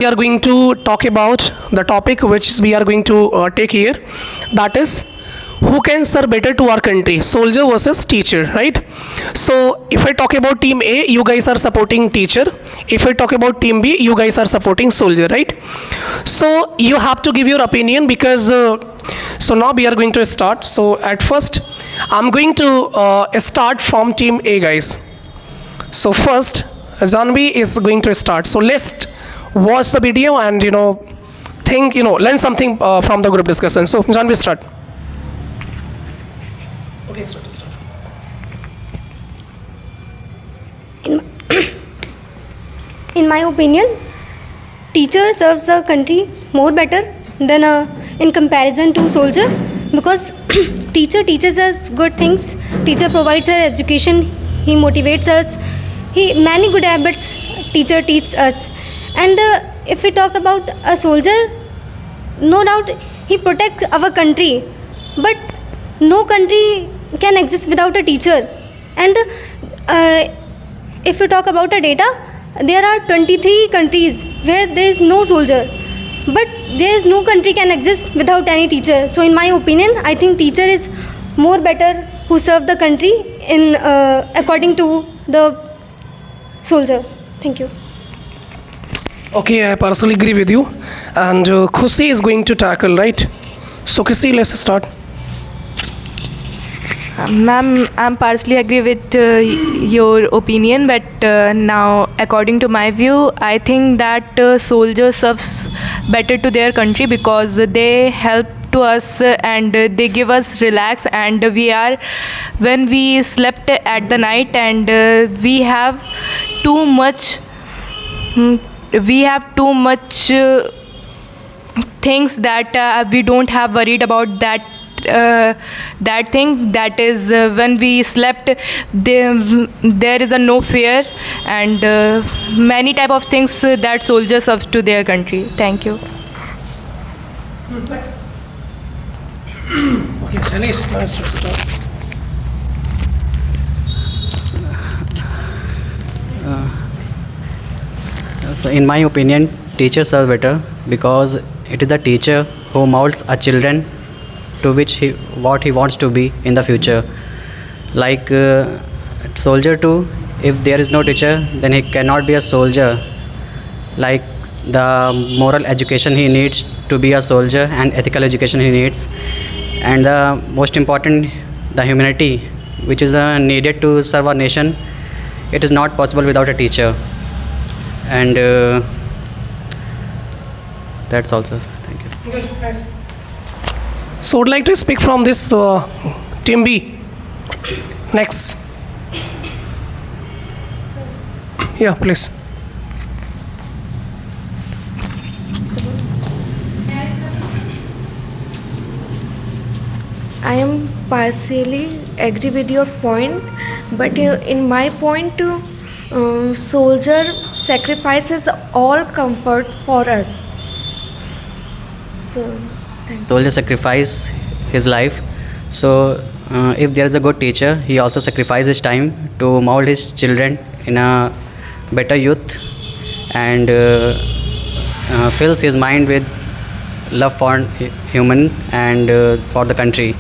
We are going to talk about the topic which we are going to take here, that is who can serve better to our country, soldier versus teacher, right? So if I talk about team A, you guys are supporting teacher. If I talk about team B, you guys are supporting soldier, right? So you have to give your opinion because so now we are going to start. So at first I'm going to start from team A, guys. So first Zanvi is going to start, so let's watch the video and think, learn something from the group discussion. So Janvi, start. Okay, start. In my opinion, teacher serves the country more better than in comparison to soldier, because teacher teaches us good things. Teacher provides us education. He motivates us. Many good habits teacher teaches us. And if we talk about a soldier, no doubt he protects our country, but no country can exist without a teacher. And if we talk about the data, there are 23 countries where there is no soldier, but there is no country can exist without any teacher. So in my opinion, I think teacher is more better who serve the country in according to the soldier. Thank you. Okay, I personally agree with you. And Khushi is going to tackle, right? So Khushi, let's start. Ma'am, I'm partially agree with your opinion, but now according to my view, I think that soldiers serves better to their country because they help to us and they give us relax, and when we slept at the night and we have too much things that we don't have worried about that thing, that is when we slept there is a no fear and many type of things that soldiers serves to their country. Thank you. Next. Okay, Shanish, let's start. So in my opinion, teachers are better because it is the teacher who molds a children to what he wants to be in the future. Like soldier too, if there is no teacher, then he cannot be a soldier. Like the moral education he needs to be a soldier and ethical education he needs, and the most important, the humanity which is needed to serve our nation, it is not possible without a teacher. And that's also. Thank you. Good, nice. So would like to speak from this team B. Next. Yeah, please. I am partially agree with your point, but in my point, soldier sacrifices all comforts for us. So, thank you. Soldier sacrifice his life. So if there is a good teacher, he also sacrifices his time to mold his children in a better youth and fills his mind with love for human and for the country.